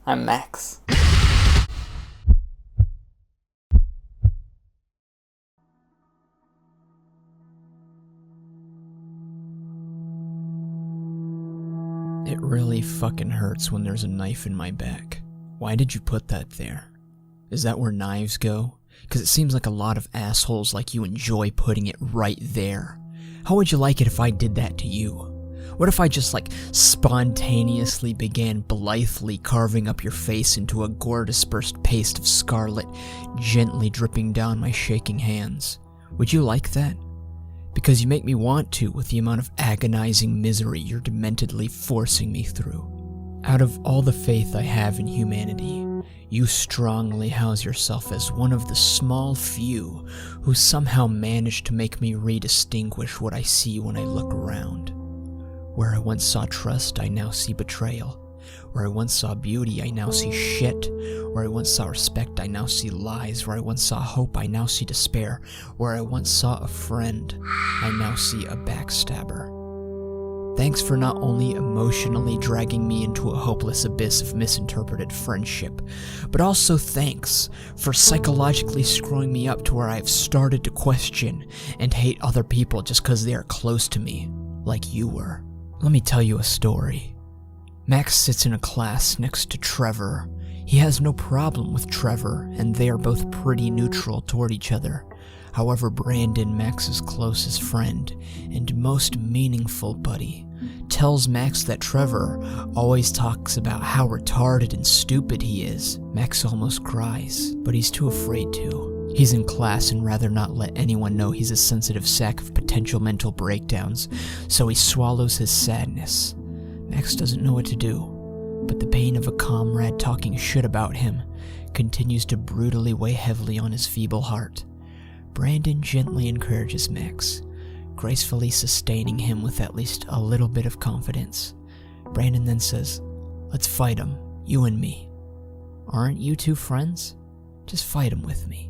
I'm Max. It really fucking hurts when there's a knife in my back. Why did you put that there? Is that where knives go? Because it seems like a lot of assholes like you enjoy putting it right there. How would you like it if I did that to you? What if I just spontaneously began blithely carving up your face into a gore-dispersed paste of scarlet, gently dripping down my shaking hands? Would you like that? Because you make me want to with the amount of agonizing misery you're dementedly forcing me through. Out of all the faith I have in humanity, you strongly house yourself as one of the small few who somehow manage to make me redistinguish what I see when I look around. Where I once saw trust, I now see betrayal. Where I once saw beauty, I now see shit. Where I once saw respect, I now see lies. Where I once saw hope, I now see despair. Where I once saw a friend, I now see a backstabber. Thanks for not only emotionally dragging me into a hopeless abyss of misinterpreted friendship, but also thanks for psychologically screwing me up to where I have started to question and hate other people just because they are close to me, like you were. Let me tell you a story. Max sits in a class next to Trevor. He has no problem with Trevor, and they are both pretty neutral toward each other. However, Brandon, Max's closest friend and most meaningful buddy, tells Max that Trevor always talks about how retarded and stupid he is. Max almost cries, but he's too afraid to. He's in class and rather not let anyone know he's a sensitive sack of potential mental breakdowns, so he swallows his sadness. Max doesn't know what to do, but the pain of a comrade talking shit about him continues to brutally weigh heavily on his feeble heart. Brandon gently encourages Max, gracefully sustaining him with at least a little bit of confidence. Brandon then says, "Let's fight him, you and me. Aren't you two friends? Just fight him with me."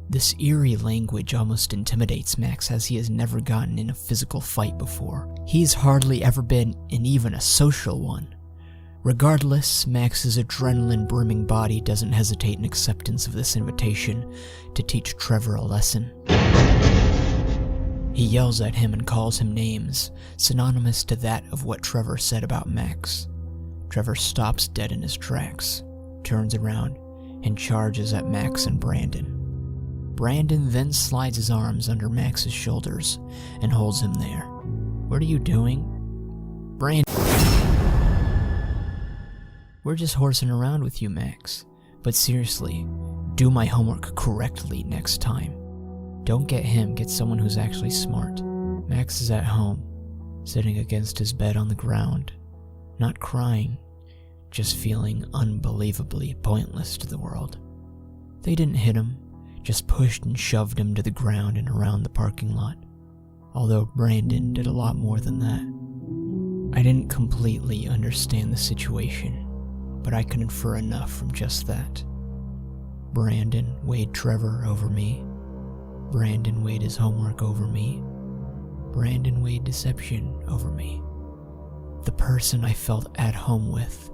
This eerie language almost intimidates Max, as he has never gotten in a physical fight before. He's hardly ever been in even a social one. Regardless, Max's adrenaline-brimming body doesn't hesitate in acceptance of this invitation to teach Trevor a lesson. He yells at him and calls him names, synonymous to that of what Trevor said about Max. Trevor stops dead in his tracks, turns around, and charges at Max and Brandon. Brandon then slides his arms under Max's shoulders and holds him there. "What are you doing?" "Brandon, we're just horsing around with you, Max. But seriously, do my homework correctly next time. Don't get him, get someone who's actually smart." Max is at home, sitting against his bed on the ground, not crying, just feeling unbelievably pointless to the world. They didn't hit him, just pushed and shoved him to the ground and around the parking lot. Although Brandon did a lot more than that. I didn't completely understand the situation, but I could infer enough from just that. Brandon weighed Trevor over me. Brandon weighed his homework over me. Brandon weighed deception over me. The person I felt at home with,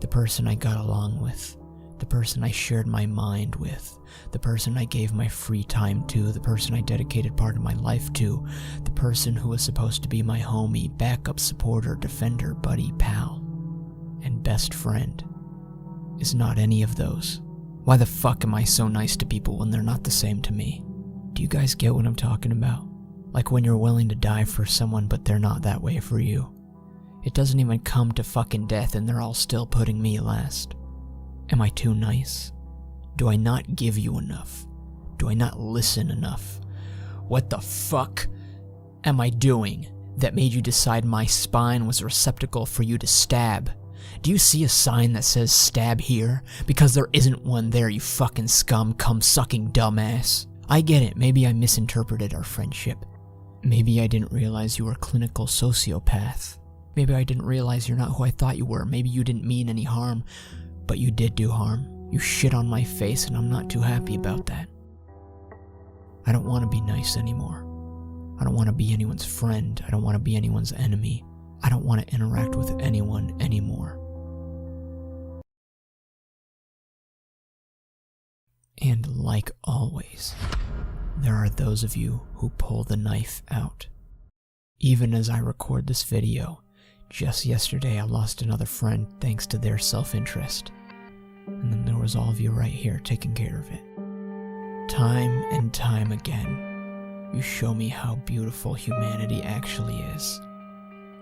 the person I got along with, the person I shared my mind with, the person I gave my free time to, the person I dedicated part of my life to, the person who was supposed to be my homie, backup, supporter, defender, buddy, pal, and best friend, is not any of those. Why the fuck am I so nice to people when they're not the same to me? Do you guys get what I'm talking about? Like when you're willing to die for someone but they're not that way for you. It doesn't even come to fucking death and they're all still putting me last. Am I too nice? Do I not give you enough? Do I not listen enough? What the fuck am I doing that made you decide my spine was a receptacle for you to stab? Do you see a sign that says stab here? Because there isn't one there, you fucking scum, cum-sucking dumbass. I get it, maybe I misinterpreted our friendship. Maybe I didn't realize you were a clinical sociopath. Maybe I didn't realize you're not who I thought you were. Maybe you didn't mean any harm, but you did do harm. You shit on my face and I'm not too happy about that. I don't want to be nice anymore. I don't want to be anyone's friend. I don't want to be anyone's enemy. I don't want to interact with anyone anymore. And like always, there are those of you who pull the knife out. Even as I record this video, just yesterday I lost another friend thanks to their self-interest. And then there was all of you right here taking care of it. Time and time again, you show me how beautiful humanity actually is.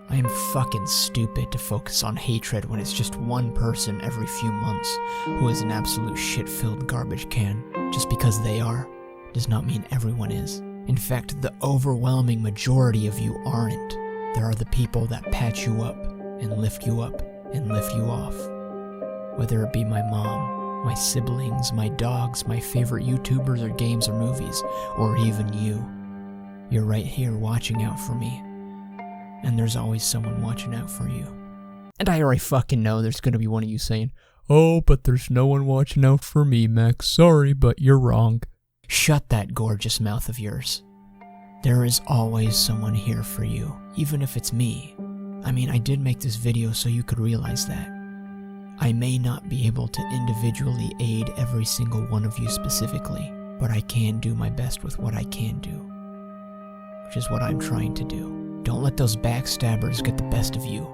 I am fucking stupid to focus on hatred when it's just one person every few months who is an absolute shit-filled garbage can. Just because they are, does not mean everyone is. In fact, the overwhelming majority of you aren't. There are the people that patch you up, and lift you up, and lift you off. Whether it be my mom, my siblings, my dogs, my favorite YouTubers or games or movies, or even you. You're right here watching out for me. And there's always someone watching out for you. And I already fucking know there's gonna be one of you saying, "Oh, but there's no one watching out for me, Max. Sorry, but you're wrong." Shut that gorgeous mouth of yours. There is always someone here for you, even if it's me. I mean, I did make this video so you could realize that. I may not be able to individually aid every single one of you specifically, but I can do my best with what I can do. Which is what I'm trying to do. Don't let those backstabbers get the best of you.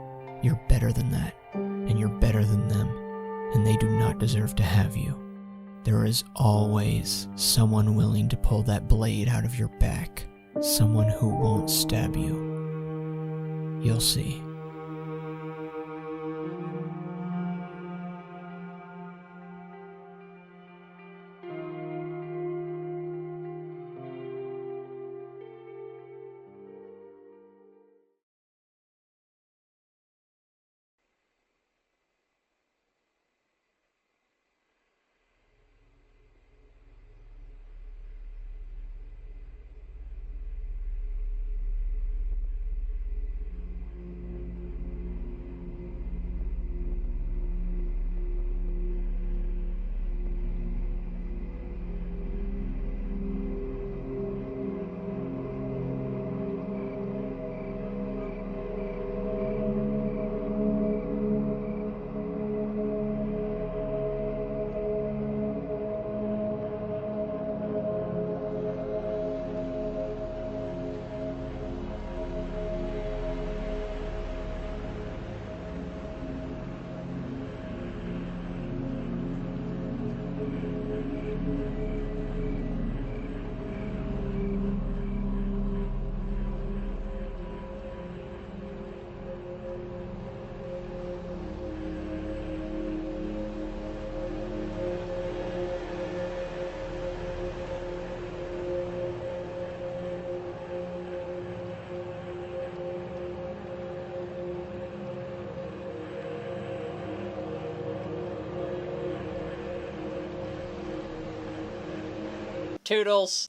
You're better than that, and you're better than them, and they do not deserve to have you. There is always someone willing to pull that blade out of your back, someone who won't stab you. You'll see. Toodles.